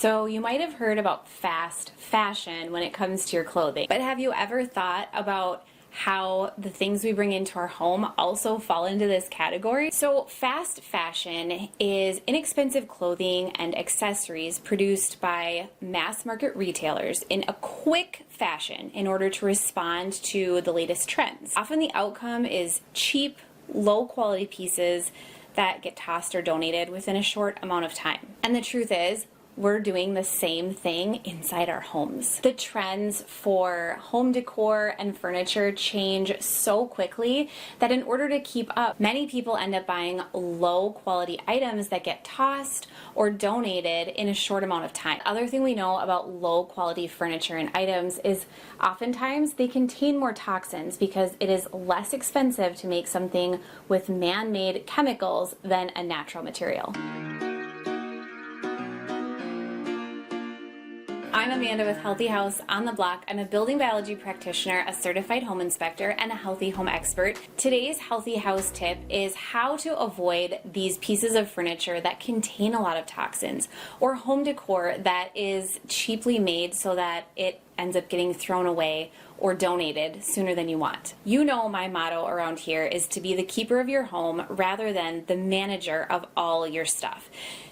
So you might have heard about fast fashion when it comes to your clothing, but have you ever thought about how the things we bring into our home also fall into this category? So fast fashion is inexpensive clothing and accessories produced by mass market retailers in a quick fashion in order to respond to the latest trends. Often the outcome is cheap, low quality pieces that get tossed or donated within a short amount of time. And the truth is, we're doing the same thing inside our homes. The trends for home decor and furniture change so quickly that in order to keep up, many people end up buying low quality items that get tossed or donated in a short amount of time. Other thing we know about low quality furniture and items is oftentimes they contain more toxins because it is less expensive to make something with man-made chemicals than a natural material. I'm Amanda with Healthy House on the Block. I'm a building biology practitioner, a certified home inspector, and a healthy home expert. Today's Healthy House tip is how to avoid these pieces of furniture that contain a lot of toxins, or home decor that is cheaply made so that it ends up getting thrown away or donated sooner than you want. You know my motto around here is to be the keeper of your home rather than the manager of all your stuff.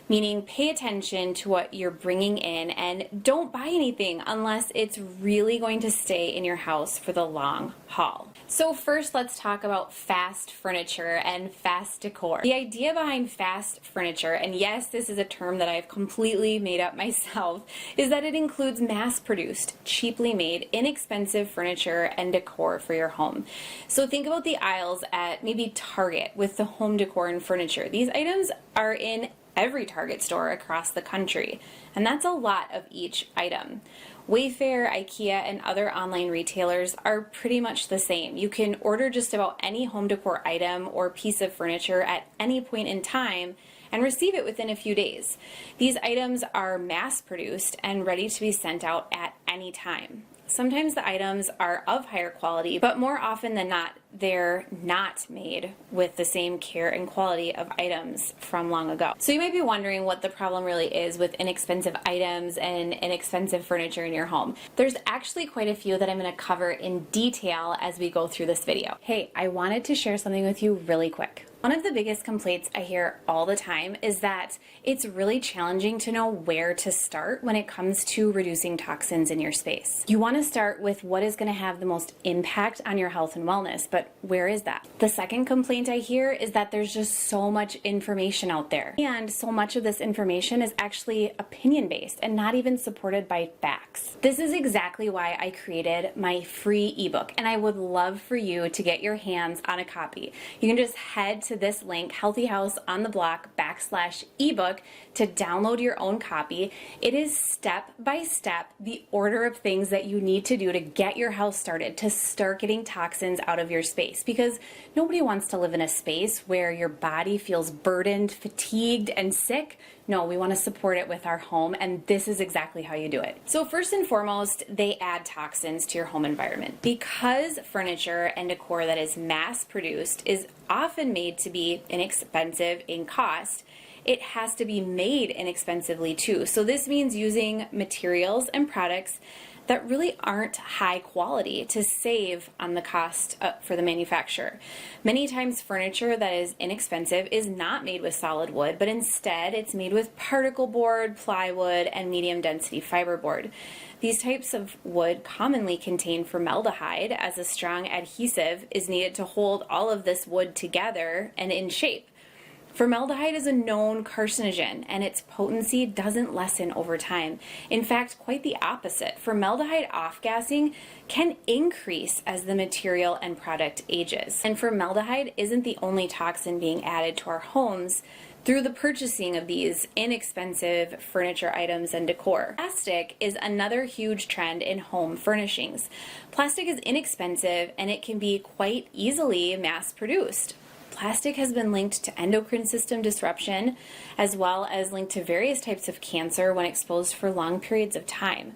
Meaning pay attention to what you're bringing in and don't buy anything unless it's really going to stay in your house for the long haul. So first, let's talk about fast furniture and fast decor. The idea behind fast furniture, and yes, this is a term that I've completely made up myself, is that it includes mass-produced, cheaply made, inexpensive furniture and decor for your home. So think about the aisles at maybe Target with the home decor and furniture. These items are in every Target store across the country, and that's a lot of each item. Wayfair, IKEA, and other online retailers are pretty much the same. You can order just about any home decor item or piece of furniture at any point in time and receive it within a few days. These items are mass-produced and ready to be sent out at any time. Sometimes the items are of higher quality, but more often than not, they're not made with the same care and quality of items from long ago. So you might be wondering what the problem really is with inexpensive items and inexpensive furniture in your home. There's actually quite a few that I'm going to cover in detail as we go through this video. Hey, I wanted to share something with you really quick. One of the biggest complaints I hear all the time is that it's really challenging to know where to start when it comes to reducing toxins in your space. You want to start with what is going to have the most impact on your health and wellness, but where is that? The second complaint I hear is that there's just so much information out there, and so much of this information is actually opinion-based and not even supported by facts. This is exactly why I created my free ebook, and I would love for you to get your hands on a copy. You can just head to this link, Healthy House on the Block /ebook, to download your own copy. It is step by step the order of things that you need to do to get your house started, to start getting toxins out of your space, because nobody wants to live in a space where your body feels burdened, fatigued, and sick. No, we want to support it with our home, and this is exactly how you do it. So first and foremost, they add toxins to your home environment. Because furniture and decor that is mass-produced is often made to be inexpensive in cost, it has to be made inexpensively too. So this means using materials and products that really aren't high quality to save on the cost for the manufacturer. Many times furniture that is inexpensive is not made with solid wood, but instead it's made with particle board, plywood, and medium density fiberboard. These types of wood commonly contain formaldehyde, as a strong adhesive is needed to hold all of this wood together and in shape. Formaldehyde is a known carcinogen, and its potency doesn't lessen over time. In fact, quite the opposite. Formaldehyde off-gassing can increase as the material and product ages. And formaldehyde isn't the only toxin being added to our homes through the purchasing of these inexpensive furniture items and decor. Plastic is another huge trend in home furnishings. Plastic is inexpensive, and it can be quite easily mass-produced. Plastic has been linked to endocrine system disruption, as well as linked to various types of cancer when exposed for long periods of time.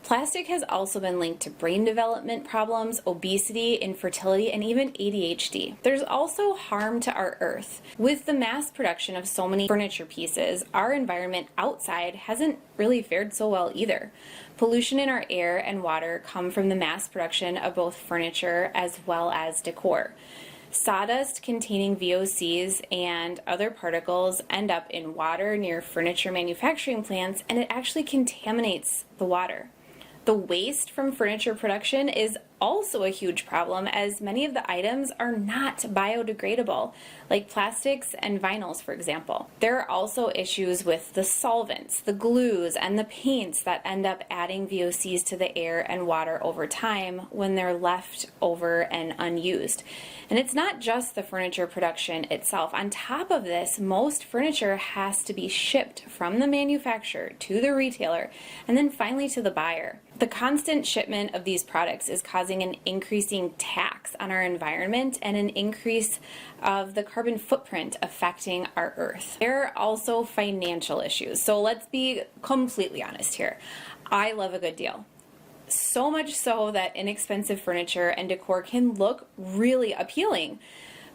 Plastic has also been linked to brain development problems, obesity, infertility, and even ADHD. There's also harm to our earth. With the mass production of so many furniture pieces, our environment outside hasn't really fared so well either. Pollution in our air and water come from the mass production of both furniture as well as decor. Sawdust containing VOCs and other particles end up in water near furniture manufacturing plants, and it actually contaminates the water. The waste from furniture production is also a huge problem, as many of the items are not biodegradable, like plastics and vinyls, for example. There are also issues with the solvents, the glues, and the paints that end up adding VOCs to the air and water over time when they're left over and unused. And it's not just the furniture production itself. On top of this, most furniture has to be shipped from the manufacturer to the retailer and then finally to the buyer. The constant shipment of these products is causing an increasing tax on our environment and an increase of the carbon footprint affecting our earth. There are also financial issues. So let's be completely honest here. I love a good deal. So much so that inexpensive furniture and decor can look really appealing.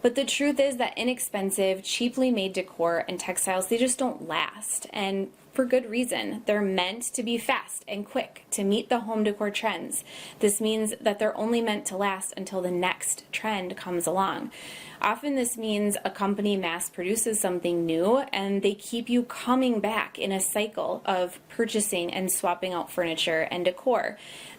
But the truth is that inexpensive, cheaply made decor and textiles, they just don't last. And for good reason. They're meant to be fast and quick to meet the home decor trends. This means that they're only meant to last until the next trend comes along. Often this means a company mass produces something new and they keep you coming back in a cycle of purchasing and swapping out furniture and decor.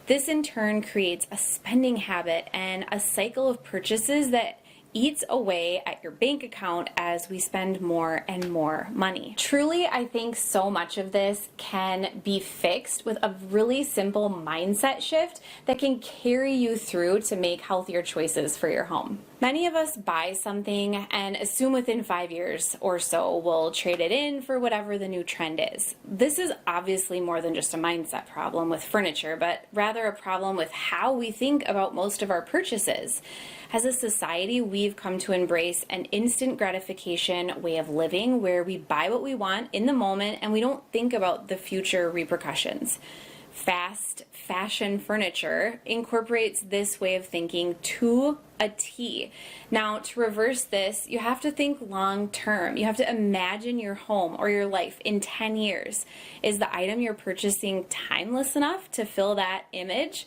This in turn creates a spending habit and a cycle of purchases that eats away at your bank account as we spend more and more money. Truly, I think so much of this can be fixed with a really simple mindset shift that can carry you through to make healthier choices for your home. Many of us buy something and assume within 5 years or so we'll trade it in for whatever the new trend is. This is obviously more than just a mindset problem with furniture, but rather a problem with how we think about most of our purchases. As a society, we've come to embrace an instant gratification way of living where we buy what we want in the moment and we don't think about the future repercussions. Fast fashion furniture incorporates this way of thinking to a T. Now, to reverse this, you have to think long term. You have to imagine your home or your life in 10 years. Is the item you're purchasing timeless enough to fill that image?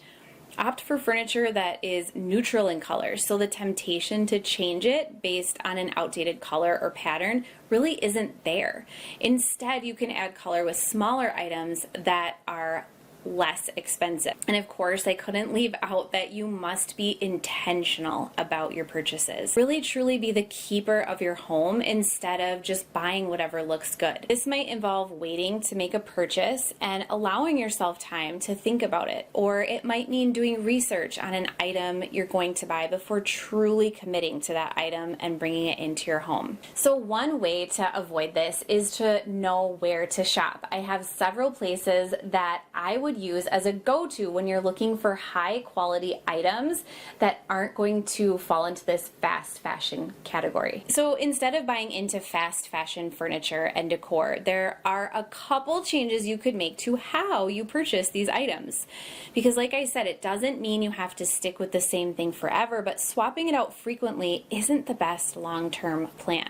Opt for furniture that is neutral in color, so the temptation to change it based on an outdated color or pattern really isn't there. Instead, you can add color with smaller items that are less expensive. And of course, I couldn't leave out that you must be intentional about your purchases. Really truly be the keeper of your home instead of just buying whatever looks good. This might involve waiting to make a purchase and allowing yourself time to think about it, or it might mean doing research on an item you're going to buy before truly committing to that item and bringing it into your home. So one way to avoid this is to know where to shop. I have several places that I would use as a go-to when you're looking for high quality items that aren't going to fall into this fast fashion category. So instead of buying into fast fashion furniture and decor, there are a couple changes you could make to how you purchase these items. Because like I said, it doesn't mean you have to stick with the same thing forever, but swapping it out frequently isn't the best long-term plan.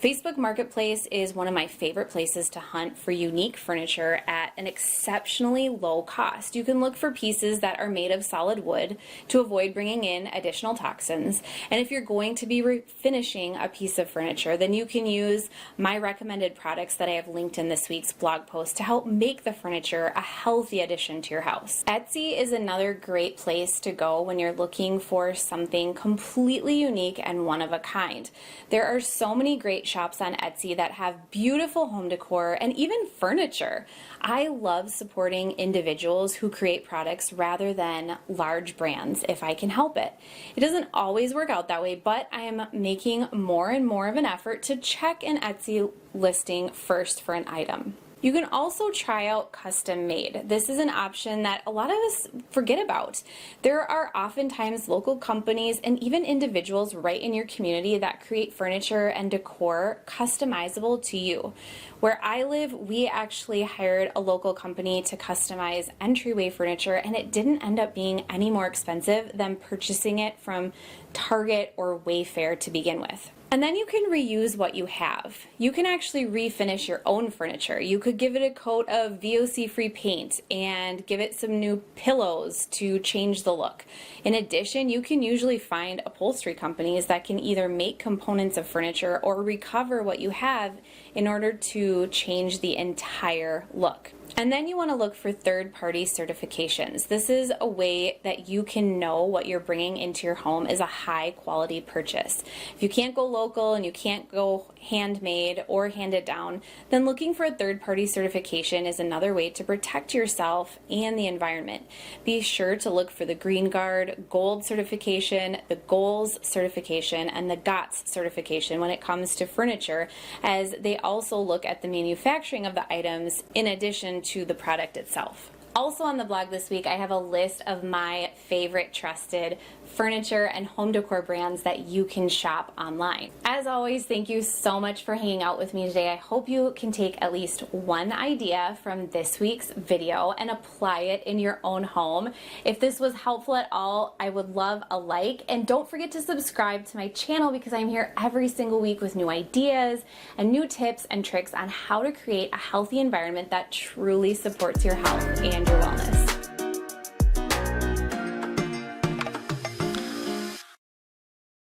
Facebook Marketplace is one of my favorite places to hunt for unique furniture at an exceptionally low cost. You can look for pieces that are made of solid wood to avoid bringing in additional toxins. And if you're going to be refinishing a piece of furniture, then you can use my recommended products that I have linked in this week's blog post to help make the furniture a healthy addition to your house. Etsy is another great place to go when you're looking for something completely unique and one of a kind. There are so many great shops on Etsy that have beautiful home decor and even furniture. I love supporting individuals who create products rather than large brands if I can help it. It doesn't always work out that way, but I am making more and more of an effort to check an Etsy listing first for an item. You can also try out custom made. This is an option that a lot of us forget about. There are oftentimes local companies and even individuals right in your community that create furniture and decor customizable to you. Where I live, we actually hired a local company to customize entryway furniture, and it didn't end up being any more expensive than purchasing it from Target or Wayfair to begin with. And then you can reuse what you have. You can actually refinish your own furniture. You could give it a coat of VOC-free paint and give it some new pillows to change the look. In addition, you can usually find upholstery companies that can either make components of furniture or recover what you have in order to change the entire look. And then you want to look for third-party certifications. This is a way that you can know what you're bringing into your home is a high-quality purchase. If you can't go local and you can't go handmade or handed down, then looking for a third-party certification is another way to protect yourself and the environment. Be sure to look for the Green Guard Gold certification, the Goals certification, and the GOTS certification when it comes to furniture, as they also look at the manufacturing of the items in addition to the product itself. Also on the blog this week, I have a list of my favorite trusted furniture and home decor brands that you can shop online. As always, thank you so much for hanging out with me today. I hope you can take at least one idea from this week's video and apply it in your own home. If this was helpful at all, I would love a like, and don't forget to subscribe to my channel because I'm here every single week with new ideas and new tips and tricks on how to create a healthy environment that truly supports your health and your wellness.